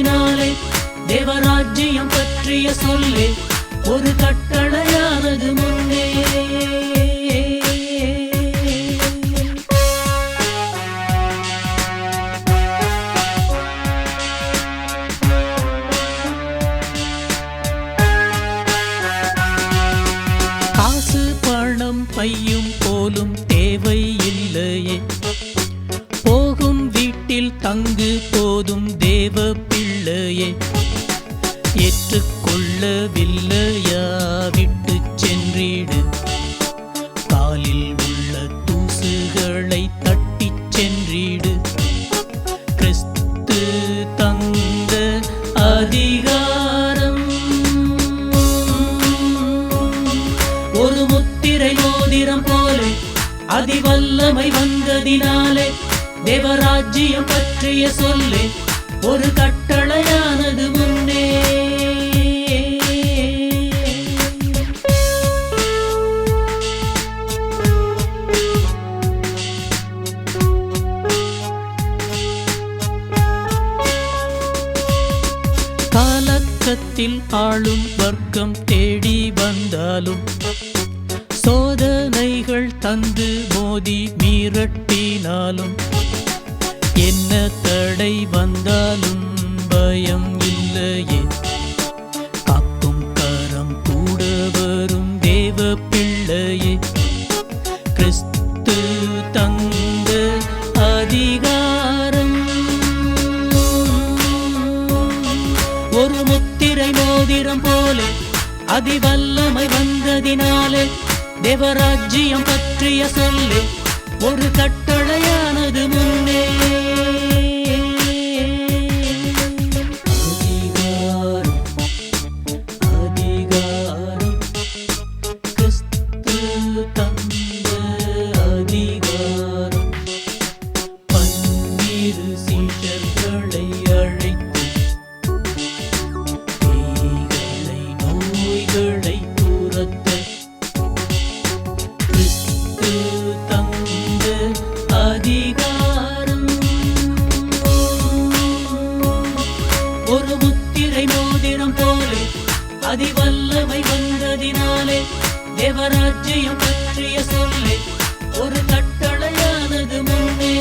வந்ததினாலே தேவராஜ்யம் பற்றிய சொல்லே ஒரு கட்டளையானது முன்னே. காசு பணம் பையும் போலும் தேவையில்லையே, போகும் வீட்டில் தங்கு போதும் தேவ பிள்ளையே. ஏற்றுக்கொள்ளவில்லையா விட்டு சென்றிடு, காலில் உள்ள தூசுகளை தட்டிச் சென்றிடு. கிறிஸ்து தந்த அதிகாரம் ஒரு முத்திரை மோதிரம் போலே அதிவல்லமை வந்ததினாலே தேவராஜ்யம் பற்றிய சொல்லே ஒரு கட்டளையானது முன்னே. காலக்கத்தில் ஆளும் வர்க்கம் தேடி வந்தாலும், சோதனைகள் தந்து மோதி மீறட்டினாலும், என்ன தடை வந்தாலும் பயம் இல்லையே. காக்கும் கரம் கூட வரும் தேவ பிள்ளையே. கிறிஸ்து தந்த அதிகாரம் ஒரு முத்திரை மோதிரம் போலே அதிவல்லமை வந்ததினாலே தேவராஜ்யம் பற்றிய சொல்லே ஒரு கட்டளையானது முன்னே. அதிகாரம் கிறிஸ்து தந்த அதிகாரம், பன்னிரு சீஷர்களை அழைத்து பேய்களை நோய்களை துரத்த கிறிஸ்து தந்த அதிகாரம் ஒரு முத்திரை மோதிரம் போலே அதிவல்லமை வந்ததினாலே தேவராஜ்யம் பற்றிய சொல்லே ஒரு கட்டளையானது முன்னே.